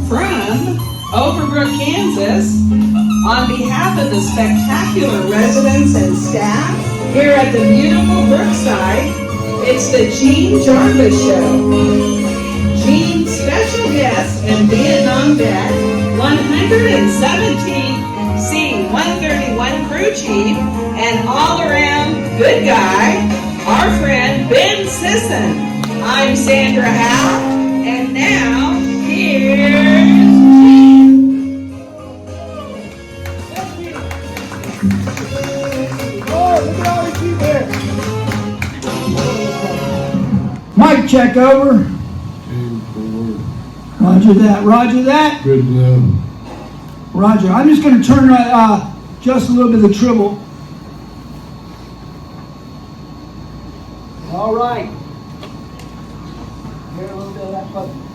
from Overbrook, Kansas, on behalf of the spectacular residents and staff here at the beautiful Brookside, it's the Gene Jarvis Show. Gene's special guest and Vietnam vet, 117th C-131 crew chief, and all-around good guy, our friend Ben Sisson. I'm Sandra Howe, and now, here's Gene. Oh, look at all these people here. Mic check over. Roger that. Roger that. Good enough. Roger. I'm just going to turn just a little bit of the treble. All right. Hear a little bit of that button.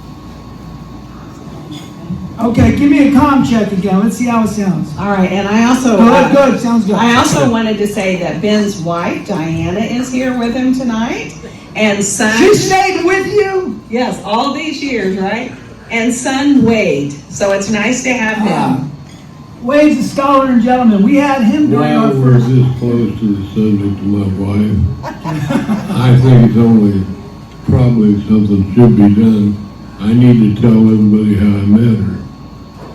Okay, give me a comm check again. Let's see how it sounds. All right, and I also Good. Sounds good. I also wanted to say that Ben's wife Diana is here with him tonight, and son. She stayed with you? Yes, all these years, right? And son Wade. So it's nice to have him. Wade's a scholar and gentleman. We had him during Now our we're first. this close to the subject of my wife. I think it's only probably something should be done. I need to tell everybody how I met her.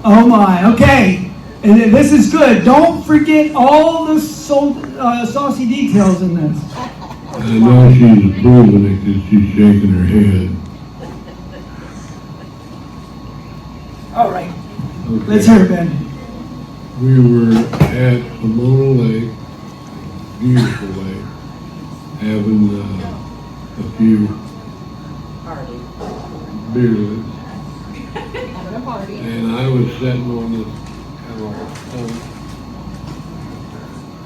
Oh my, okay. And this is good. Don't forget all the saucy details in this. I know she's approving it because she's shaking her head. All right. Okay. Let's hear it, Ben. We were at Pomona Lake, beautiful lake, having a few beerlets. And I was sitting on this kind of stump,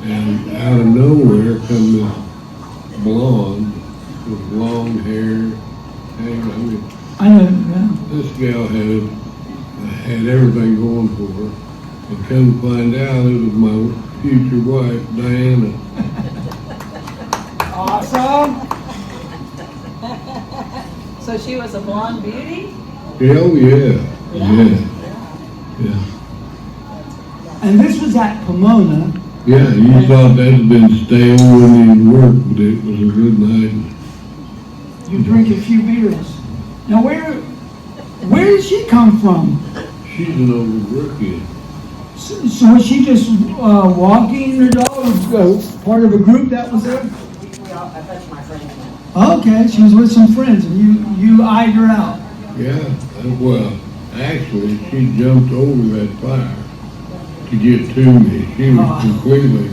and out of nowhere come this blonde with long hair. Hey, I know, yeah. this gal had everything going for her. And come to find out, it was my future wife, Diana. Awesome. So she was a blonde beauty? Oh, yeah. And this was at Pomona. Yeah, you thought that'd been stale when you worked, but it was a good night. You drink a few beers. Now, where did she come from? She's an Overbrook kid. So was she just walking her dog, part of a group that was there? Okay, she was with some friends, and you eyed her out. Yeah, well, actually, she jumped over that fire to get to me. She was completely,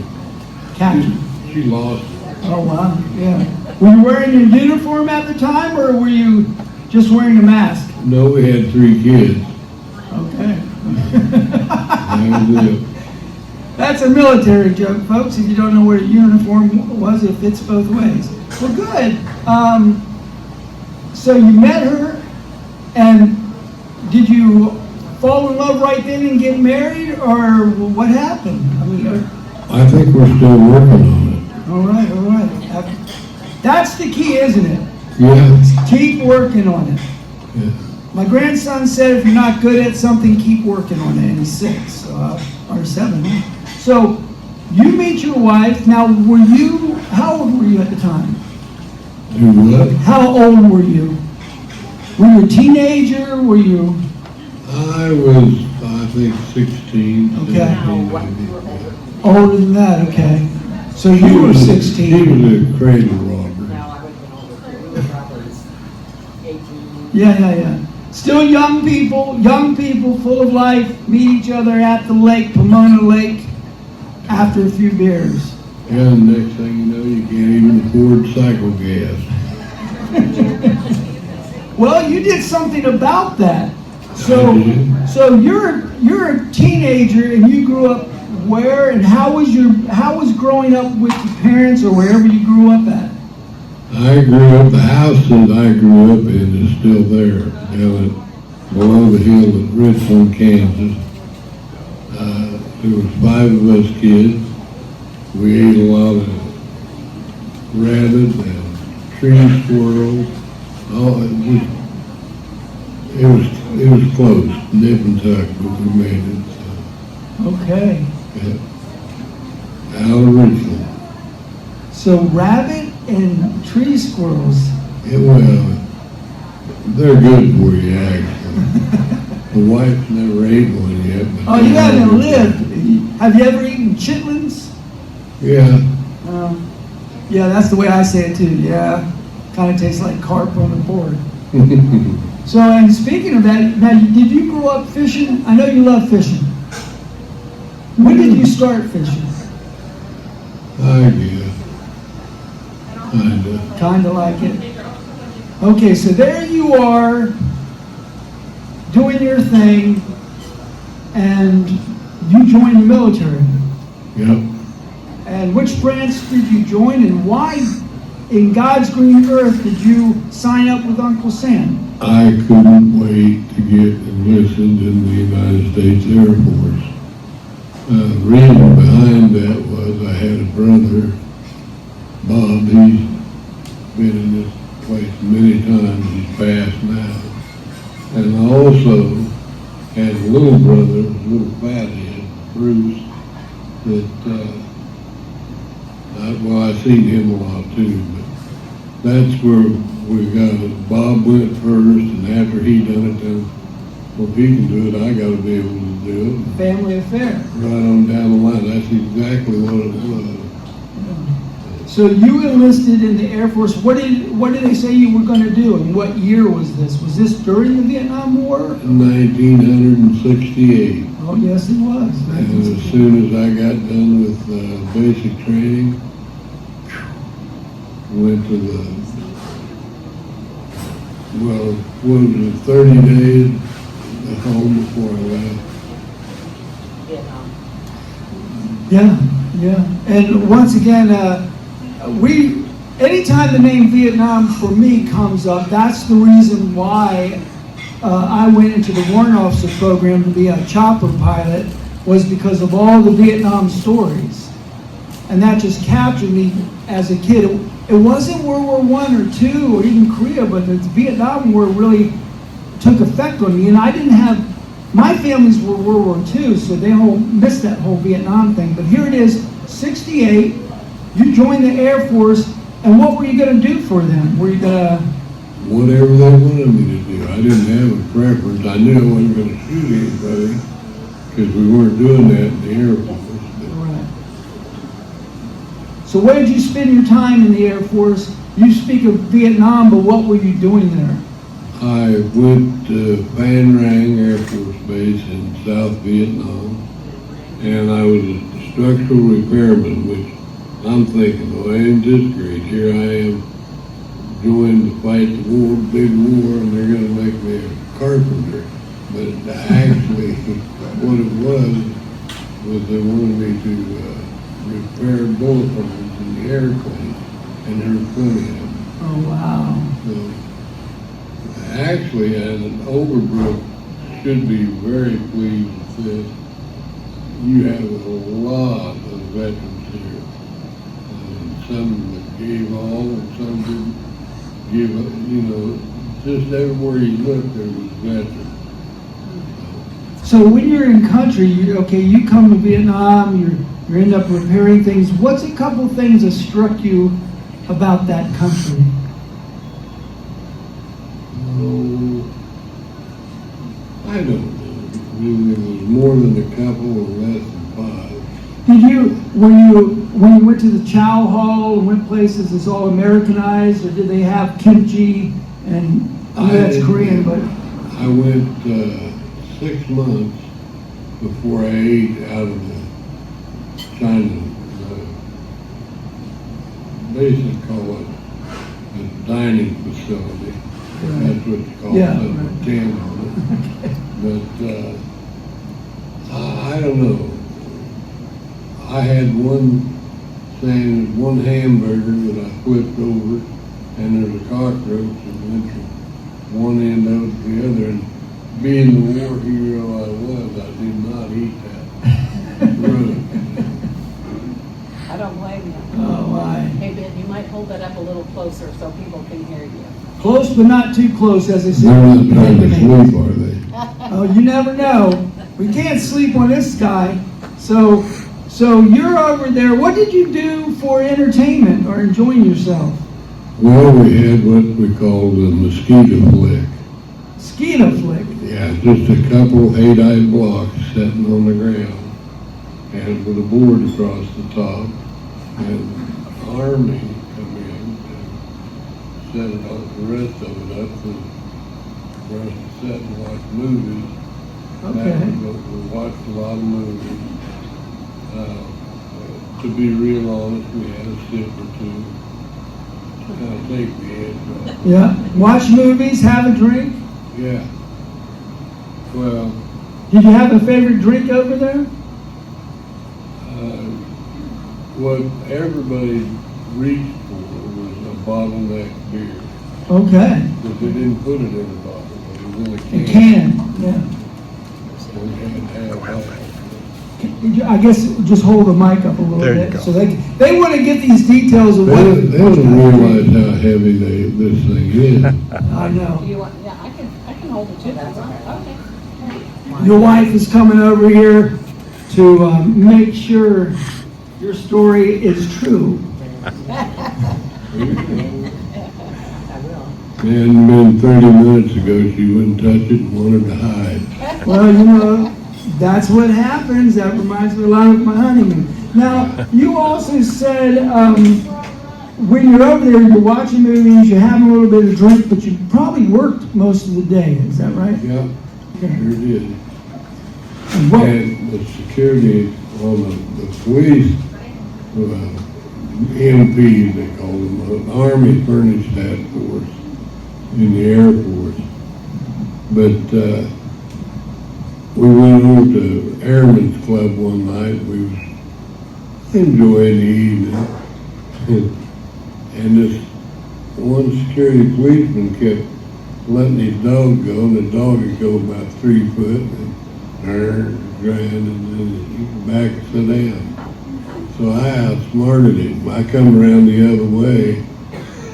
Captain. she lost it. Oh, wow, yeah. Were you wearing your uniform at the time, or were you just wearing a mask? No, we had 3 kids. Okay. That was it. That's a military joke, folks. If you don't know what a uniform was, it fits both ways. Well, good. So you met her, and did you fall in love right then and get married, or what happened? I think we're still working on it. All right. That's the key, isn't it? Yeah. Keep working on it. Yeah. My grandson said if you're not good at something, keep working on it, and he's 6, or 7. So you meet your wife. Now, how old were you at the time? Do what? How old were you? Were you a teenager? Were you? I was, I think, 16. Okay. 17, maybe. Older than that, okay. So you were 16. He was a cradle robber. Yeah. Still young people full of life, meet each other at the lake, Pomona Lake, after a few beers. Yeah, and the next thing you know, you can't even afford cycle gas. Well, you did something about that. So you're a teenager, and you grew up where, and how was growing up with your parents or wherever you grew up at? I grew up, the house that I grew up in is still there, down below the hill in Richland, Kansas. There was 5 of us kids. We ate a lot of rabbit and tree squirrels. It was close, nip and tuck, but we made it. Okay. Yeah. Out of Richland. So rabbit and tree squirrels. Yeah, well, they're good for you, actually. The wife's never ate one yet. But Oh, you haven't lived. Have you ever eaten chitlins? Yeah. Yeah, that's the way I say it too. Yeah. Kind of tastes like carp on the board. So, and speaking of that, now, did you grow up fishing? I know you love fishing. When did you start fishing? I guess. Kinda. Kind of like it. Okay, so there you are doing your thing, and you joined the military. Yep. And which branch did you join, and why in God's green earth did you sign up with Uncle Sam? I couldn't wait to get enlisted in the United States Air Force. The reason behind that was I had a brother, Bob. He's been in this place many times. He's passed now. And I also had a little brother, a little fathead, Bruce, that, I seen him a lot too, but that's where we got it. Bob went first, and after he done it, then, well, if he can do it, I gotta be able to do it. Family affair. Right on down the line. That's exactly what it was. So you enlisted in the Air Force. What did they say you were going to do, and what year was this? Was this during the Vietnam War? 1968. Oh, yes, it was. And as soon as I got done with basic training, went to the, well, what was it, 30 days at home before I left. Yeah. And once again, anytime the name Vietnam for me comes up, that's the reason why I went into the warrant officer program to be a chopper pilot, was because of all the Vietnam stories. And that just captured me as a kid. It wasn't World War I or II or even Korea, but the Vietnam War really took effect on me. And I didn't have, my families were World War II, so they missed that whole Vietnam thing. But here it is, 68, you joined the Air Force, and what were you going to do for them? Were you going to... Whatever they wanted me to do. I didn't have a preference. I knew I wasn't going to shoot anybody because we weren't doing that in the Air Force. Right. So where did you spend your time in the Air Force? You speak of Vietnam, but what were you doing there? I went to Van Rang Air Force Base in South Vietnam, and I was a structural repairman, which I'm thinking, well, I ain't this great. Here I am joined to fight the war, big war, and they're going to make me a carpenter. But actually, what it was they wanted me to repair bullet holes in the airplane, and there were plenty of them. Oh, wow. So, actually, and Overbrook should be very pleased with this. You have a lot of veterans here. Some that gave all, and some didn't give up. Just everywhere you look, there was veterans. So when you're in country, you come to Vietnam, you end up repairing things. What's a couple things that struck you about that country? Oh, I don't know. Really, there was more than a couple or less than five. When you went to the chow hall and went places, it's all Americanized, or did they have kimchi? And I know that's Korean, but I went 6 months before I ate out of the China. Basically call it the dining facility. That's what you call it, a tin on it. But I don't know. I had one hamburger that I flipped over, and there's a cockroach that went from one end out to the other. And being the war hero I was, I did not eat that. I don't blame you. oh, why? Hey, Ben, you might hold that up a little closer so people can hear you. Close but not too close, as they say. They're not trying to sleep, are they? Oh, you never know. We can't sleep on this guy. So you're over there. What did you do for entertainment or enjoying yourself? Well, we had what we call the mosquito flick. Mosquito flick. Yeah, just a couple 8-eyed blocks sitting on the ground, and with a board across the top, and Army come in and set it up, the rest of it up for us to sit and watch movies. Okay. We watched a lot of movies. To be real honest, we had a sip or two. Kind of take the edge off. Yeah. Watch movies, have a drink. Yeah. Well, Did you have a favorite drink over there? what everybody reached for was a bottleneck beer. Okay. But they didn't put it in a bottle, it was in a A can. can. Yeah. So we had to have that. I guess just hold the mic up a little There you bit. go. So they want to get these details of what. They don't realize how heavy this thing is. I know. You want, yeah, I can hold it too, that's all right, okay. Your wife is coming over here to make sure your story is true. And been 30 minutes ago, she wouldn't touch it and wanted to hide. Well, you know, that's what happens. That reminds me a lot of my honeymoon. Now, you also said when you're over there, you're watching movies, you're having a little bit of drink, but you probably worked most of the day. Is that right? Yeah, Okay. sure did. And what- And the security on the police, MPs they call them, the Army furnished that for us in the Air Force. But we went over to Airman's Club one night. We was enjoying the evening. And this one security policeman kept letting his dog go, and the dog would go about 3 foot and grind, and then he'd back and sit down. So I outsmarted him. I come around the other way,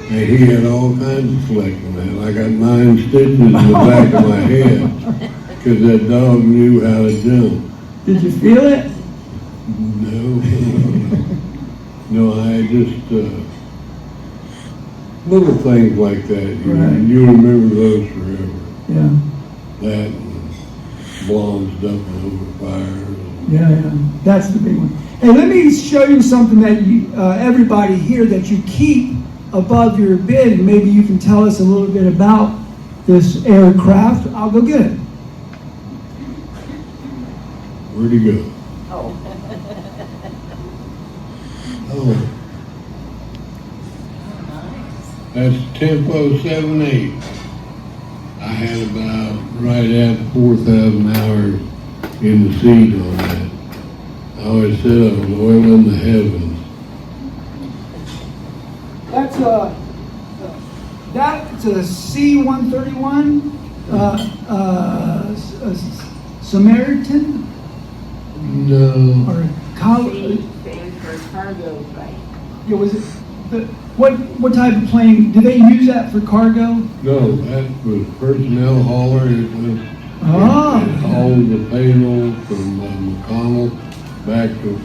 and he had all kinds of fleck in that. I got 9 stitches in the back of my head because that dog knew how to jump. Did you feel it? No, no, I just little things like that. Right. You remember those forever. Yeah. That and blondes dumping over fire. Yeah. That's the big one. Hey, let me show you something that you, everybody here that you keep above your bed, and maybe you can tell us a little bit about this aircraft. I'll go get it. Where'd he go? Oh. Oh, that's Tempo 78. I had about right at 4,000 hours in the seat on that. I always said I was oil in the heavens. That's a C-131 Samaritan No, or Stands for cargo plane. Yeah, was it what type of plane? Do they use that for cargo? no, that was personnel hauler. It was, Oh. it hauled the payroll from McConnell back to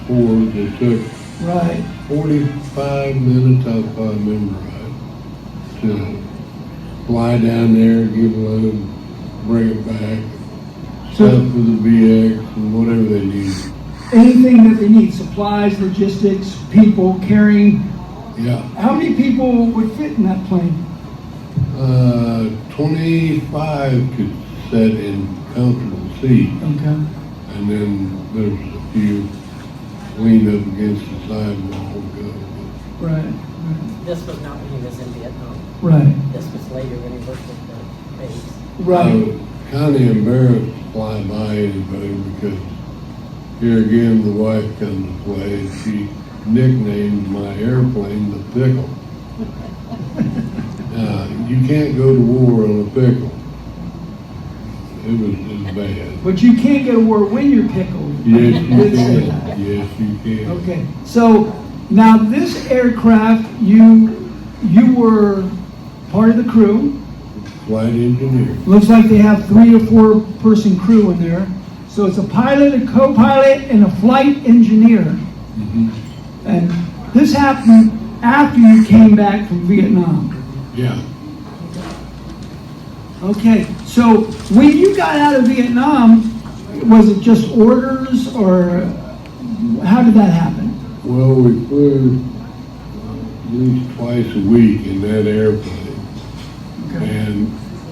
Ford. It took Right. 45 minutes, if I remember right, to fly down there, give a load, bring it back, stuff for the BX and whatever they need. Anything that they need, supplies, logistics, people carrying. Yeah, How many people would fit in that plane? 25 could sit in comfortable seats, Okay. and then there's a few leaned up against the sidewall. Right. This was not when he was in Vietnam. Right. This was later when he worked at the base. I Right. was kind of embarrassed to fly by anybody because here again the wife comes to play and she nicknamed my airplane the Pickle. You can't go to war on a pickle. It was bad. But you can't go to war when you're pickled. Yes, you Did say can. that. Yes, you can. Okay. So now this aircraft, you were part of the crew. Flight engineer. Looks like they have 3 or 4 person crew in there. So it's a pilot, a co-pilot, and a flight engineer. Mhm. And this happened after you came back from Vietnam. Yeah. Okay, so when you got out of Vietnam, was it just orders, or how did that happen? Well, we flew at least twice a week in that airplane. And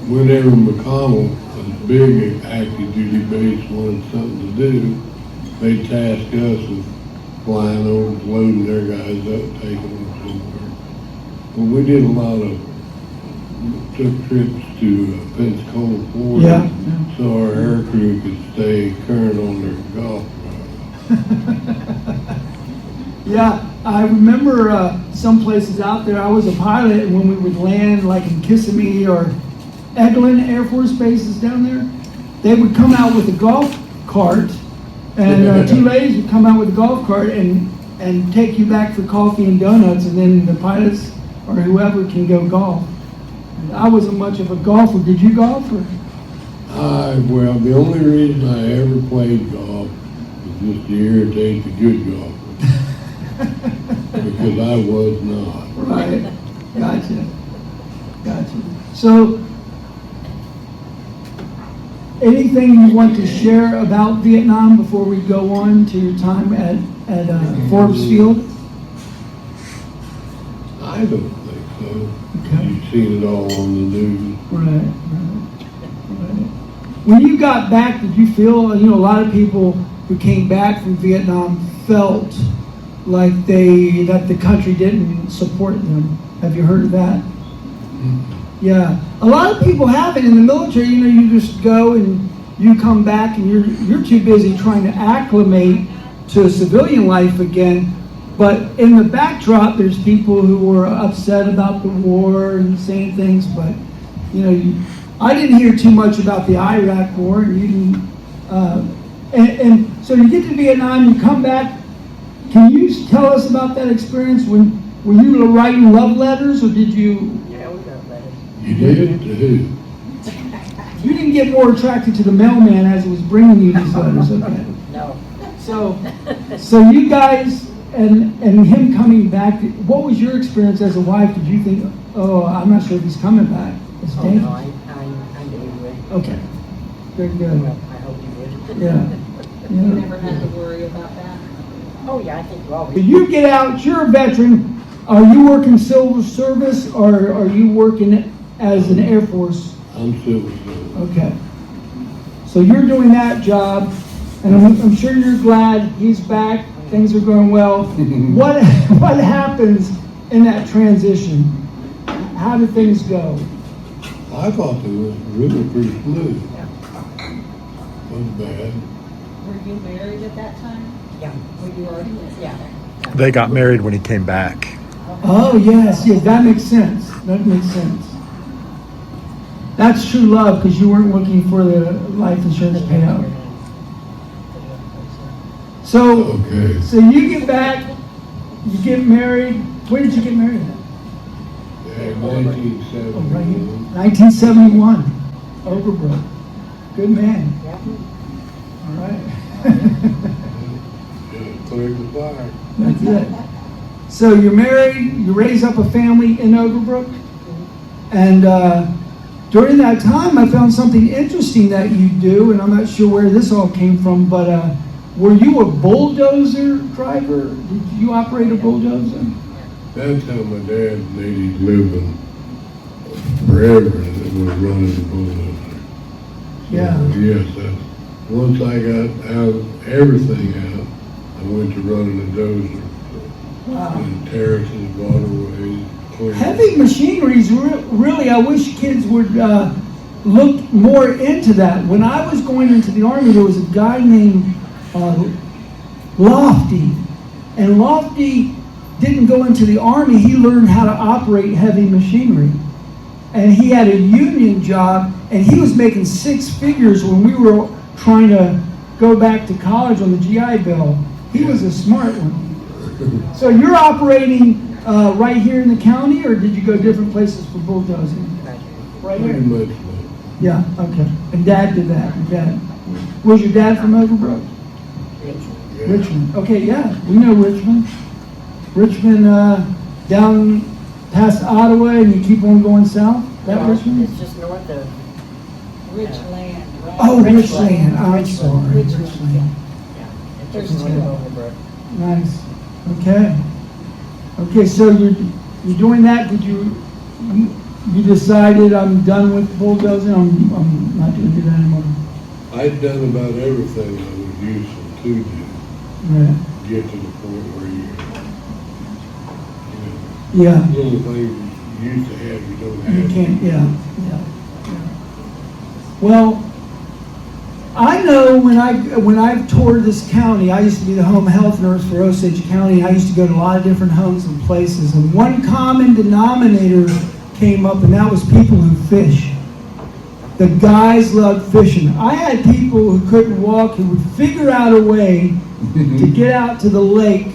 whenever McConnell, a big active duty base, wanted something to do, they tasked us with flying over, loading their guys up, taking them somewhere. Well, we did a lot of, took trips to Pensacola, Florida, Yeah. so our air crew could stay current on their golf drive. Yeah, I remember some places out there. I was a pilot, and when we would land, like in Kissimmee or Eglin Air Force bases down there, they would come out with a golf cart, and 2 ladies would come out with a golf cart and take you back for coffee and donuts, and then the pilots or whoever can go golf. I wasn't much of a golfer. Did you golf? Or? Well, the only reason I ever played golf was just to irritate the good golfers. Because I was not. Right. Gotcha. So, anything you want to share about Vietnam before we go on to your time at Forbes Field? I don't think so. Okay. You've seen it all on the news. Right. When you got back, did you feel, a lot of people who came back from Vietnam felt like that the country didn't support them. Have you heard of that? Yeah. A lot of people have it in the military. You just go and you come back and you're too busy trying to acclimate to civilian life again. But in the backdrop, there's people who were upset about the war and saying things. But I didn't hear too much about the Iraq War, and you didn't. And so you get to Vietnam, you come back. Can you tell us about that experience? Were you writing love letters, or did you? Yeah, we got letters. You did? To who? You didn't get more attracted to the mailman as it was bringing you these letters, okay? No. So you guys and him coming back, what was your experience as a wife? Did you think, oh, I'm not sure if he's coming back? It's Oh, dangerous. no, I knew you would. Okay. Very good. Well, I hope you would. Yeah. You never had to worry about that? Oh, yeah, I think you So always. you get out, you're a veteran. Are you working civil service, or are you working as an Air Force? I'm civil service. Okay. So you're doing that job, and I'm sure you're glad he's back, things are going well. What happens in that transition? How did things go? I thought it was really pretty smooth. Wasn't bad. Were you married at that time? Yeah. Were you already married? Yeah. They got married when he came back. Oh, yes, that makes sense. That makes sense. That's true love, because you weren't looking for the life insurance payout. So Okay. you get back, you get married. When did you get married? Yeah, 1971. 1971. Overbrook. Good man. Yeah. All right. Yeah, cleared the fire. That's it. So you're married, you raise up a family in Overbrook, and during that time I found something interesting that you do, and I'm not sure where this all came from, but were you a bulldozer driver? Did you operate a bulldozer? That's how my dad made his living forever, and it was running the bulldozer. Yeah. Yes, once I got everything out, I went to running a dozer. Wow. And terraces, waterways, clean. Heavy machinery is really, I wish kids would look more into that. When I was going into the Army, there was a guy named Lofty. And Lofty didn't go into the Army, he learned how to operate heavy machinery. And he had a union job, and he was making 6 figures when we were trying to go back to college on the GI Bill. He was a smart one. So you're operating right here in the county, or did you go different places for bulldozing? Right Pretty here? much so. Yeah, okay. And Dad did that. Your dad. Was your dad from Overbrook? Yeah. Richmond. Okay, yeah, we know Richmond. Richmond, down past Ottawa, and you keep on going south? That No, Richmond? it's just north of, Rich land, right? Oh, Richland. Richland. I'm sorry. Richland, Richland. yeah, it's just There's north two. of Overbrook. Nice. Okay. Okay, so you're doing that. Did you decided I'm done with bulldozing? I'm not going to do that anymore. I'd done about everything I was useful to do. Right. Get to the point where Yeah. little things you used to have, you don't have. You can't. Yeah. Well, I know when I toured this county, I used to be the home health nurse for Osage County. I used to go to a lot of different homes and places, and one common denominator came up, and that was people who fish. The guys loved fishing. I had people who couldn't walk who would figure out a way to get out to the lake,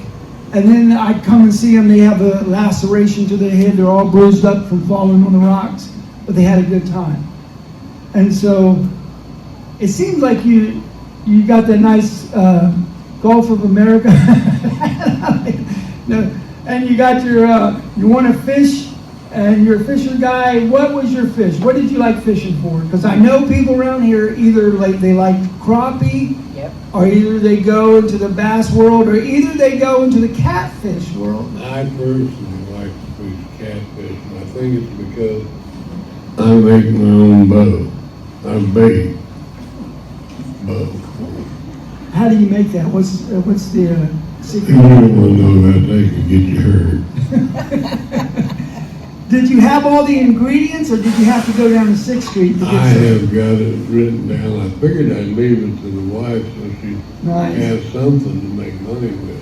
and then I'd come and see them. They have a laceration to their head. They're all bruised up from falling on the rocks, but they had a good time. And so it seems like you got that nice Gulf of America. No, and you got your, you want to fish, and you're a fisher guy. What was your fish? What did you like fishing for? Because I know people around here either they like crappie, Yep. or either they go into the bass world, or either they go into the catfish world. I personally like to fish catfish, and I think it's because I make my own bow. I bait bow. How do you make that? What's the secret? You don't want to know that, they can get you hurt. Did you have all the ingredients, or did you have to go down to 6th Street to get I some? have got it written down. I figured I'd leave it to the wife so she'd Nice. have something to make money with.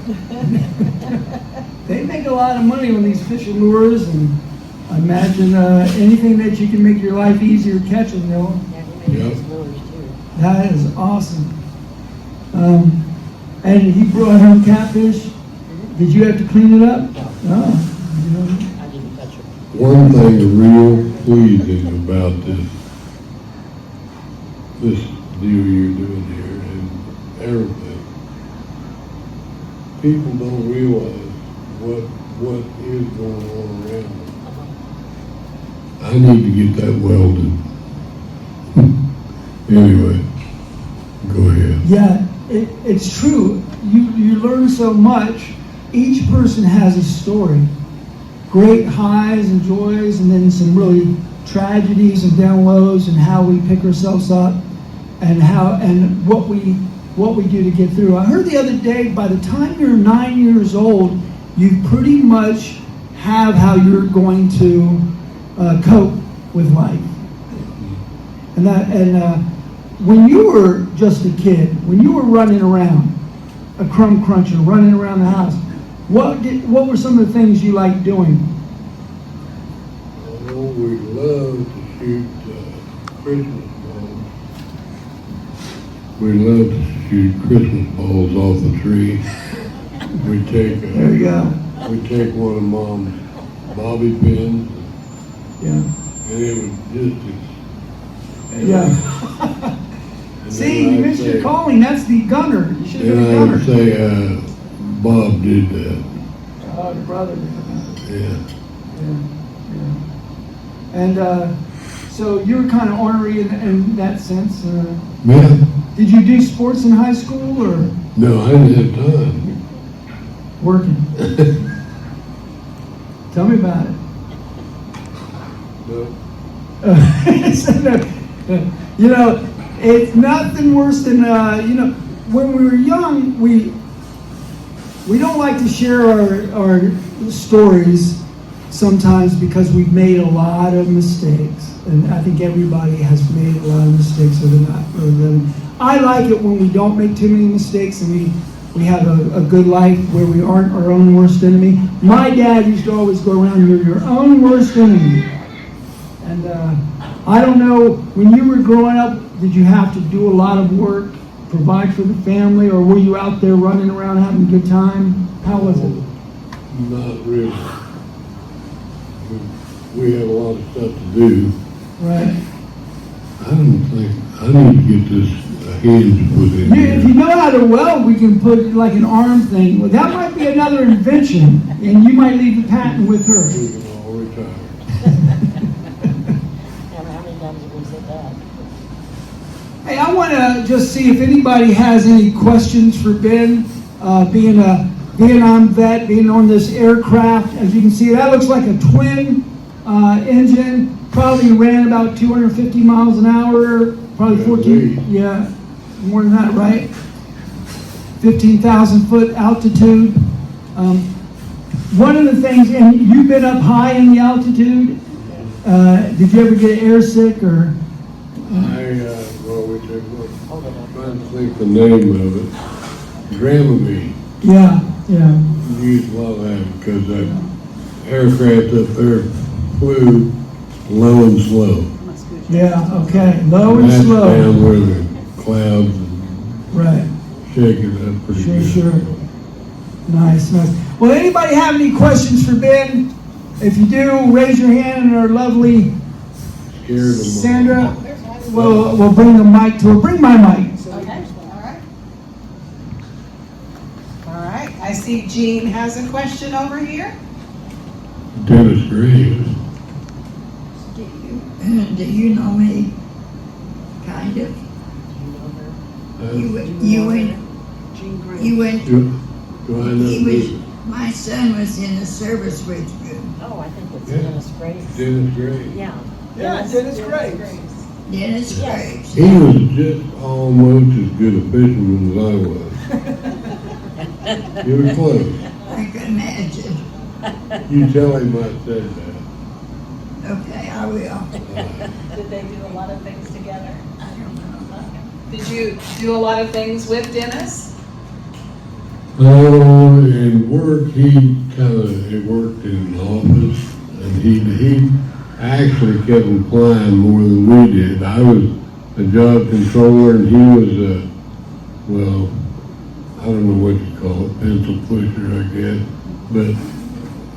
They make a lot of money on these fishing lures, and I imagine anything that you can make your life easier catching, they'll. Yeah, we make Yep. those lures too. That is awesome. And he brought home catfish. Did you have to clean it up? No. No. I didn't touch it. One thing real pleasing about this deal you're doing here and everything, people don't realize what is going on around them. I need to get that welded. Anyway, go ahead. Yeah, it's true. You learn so much. Each person has a story. Great highs and joys, and then some really tragedies and down lows, and how we pick ourselves up, and what we do to get through. I heard the other day, by the time you're 9 years old, you pretty much have how you're going to cope with life. And when you were just a kid, when you were running around, a crumb cruncher, running around the house, what were some of the things you liked doing? Oh, we love to shoot Christmas balls. We love to shoot Christmas balls off the tree. We take There you go. we take one of Mom's bobby pins, Yeah. and it was just Yeah. and See, then you I'd missed your say- calling. That's the gunner. You should have Then been a I would gunner. say Bob did that. Oh, your brother. Yeah. And so you were kind of ornery in that sense. Yeah. Did you do sports in high school, or No, I didn't have time. working? Tell me about it. No. You know, it's nothing worse than when we were young, we don't like to share our stories sometimes because we've made a lot of mistakes, and I think everybody has made a lot of mistakes I like it when we don't make too many mistakes, and we have a good life where we aren't our own worst enemy. My dad used to always go around, "You're your own worst enemy." And I don't know, when you were growing up, did you have to do a lot of work, provide for the family, or were you out there running around having a good time? How was it? Not really. we have a lot of stuff to do. Right. I don't think, I need to get this hinge put in Yeah, if you here. know how to weld, we can put like an arm thing. Well, that might be another invention, and you might leave the patent with her. We can all retire. How many times have we said that? Hey, I want to just see if anybody has any questions for Ben. Being a Vietnam vet, being on this aircraft, as you can see, that looks like a twin engine. Probably ran about 250 miles an hour. Probably 14. Yeah, more than that, right? 15,000 foot altitude. One of the things, and you've been up high in the altitude. Did you ever get air sick or? Well, we took, Hold it I'm up. trying to think the name of it. Dramamine. Yeah. We used a lot of that because that aircraft up there flew low and slow. Yeah, okay, low and That's down slow. where the clouds and Right, shaking up pretty sure, good. sure. Nice. Well, anybody have any questions for Ben? If you do, raise your hand and our lovely Scared them all. Sandra, we'll bring the mic to her. Bring my mic. Okay, all right. All right, I see Gene has a question over here. Dennis Graves. Do you know me? Kind of. You went, Do I he know was, who? my son was in the service with you. Oh, I think it's Yeah. Dennis Graves. Dennis Graves. Yeah. Dennis Graves. Dennis Yes. Graves. He was just almost as good a fisherman as I was. You were close. I can imagine. You tell him I said that. Okay, I will. Did they do a lot of things together? I don't know. Did you do a lot of things with Dennis? In work, he worked in an office, and he actually kept implying more than we did. I was a job controller, and he was well, I don't know what you call it, pencil pusher, I guess. But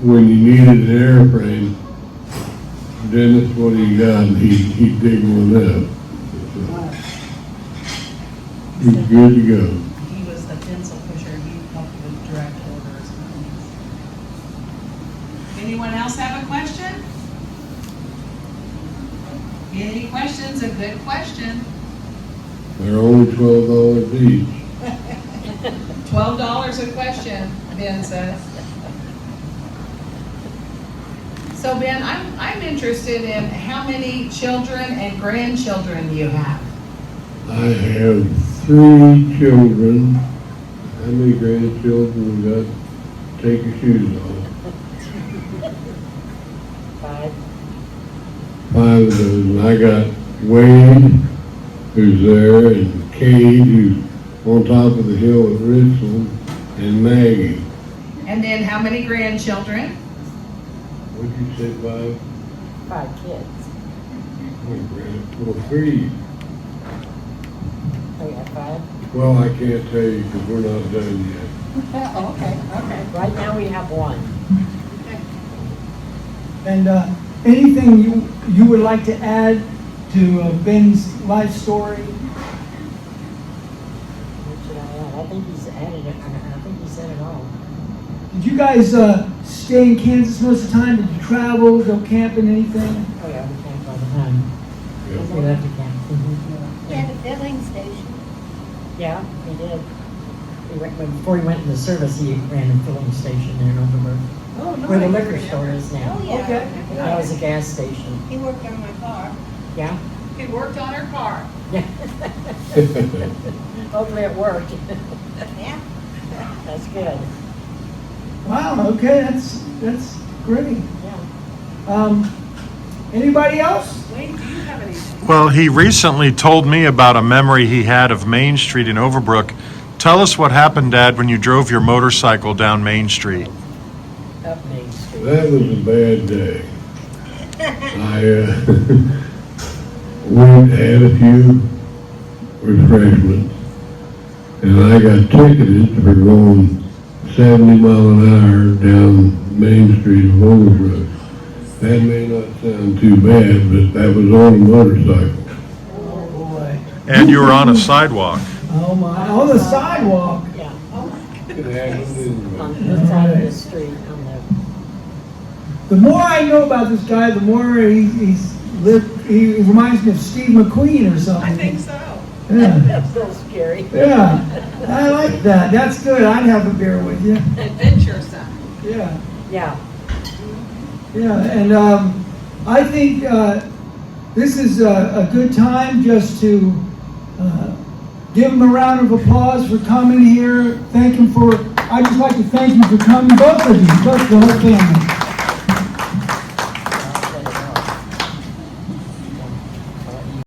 when you needed an airframe, Dennis, what he got, and he'd dig one up. He's good to go. He was the pencil pusher, he helped with direct orders. Anyone else have a question? Any questions? A good question. They're only $12 each. $12 a question, Ben says. So Ben, I'm interested in how many children and grandchildren you have. I have 3 children. How many grandchildren we got? Take your shoes off. 5. 5 of those. And I got Wade, who's there, and Cade, who's on top of the hill at Richland, and Maggie. And then how many grandchildren? What'd you say, 5? 5 kids. Well, 3. Oh, you have 5? Well, I can't tell you because we're not done yet. Oh, okay. Right now we have 1. And anything you would like to add to Ben's life story? What should I add? I think he's added it. I think he said it all. Did you guys stay in Kansas most of the time? Did you travel, go camping, anything? Oh, yeah, we camp all the time. We love to camp. We had a filling station. Yeah, he did. Before he went in the service, he ran a filling station there in Overbrook. Oh, Where the liquor store is now. Oh, yeah. Okay. That was a gas station. He worked on my car. Yeah? He worked on her car. Yeah. Hopefully it worked. Yeah. That's good. Wow, okay, that's great. Yeah. Anybody else? Wayne, do you have anything? Well, he recently told me about a memory he had of Main Street in Overbrook. Tell us what happened, Dad, when you drove your motorcycle down Main Street. Up Main Street. That was a bad day. I went and had a few refreshments, and I got ticketed for going 70 mile an hour down Main Street of Overbrook. That may not sound too bad, but that was on a motorcycle. Oh, boy. And you were on a sidewalk. Oh, my, on the sidewalk. Yeah, It happened in- on the side of the street, on the, The more I know about this guy, the more he's lived, he reminds me of Steve McQueen or something. I think so. Yeah, that's so scary. yeah, I like that. That's good. I'd have a beer with you. Adventuresome. Yeah, Yeah, yeah, and I think this is a good time just to give him a round of applause for coming here. Thank him for, I'd just like to thank you for coming, both of you, both the whole family.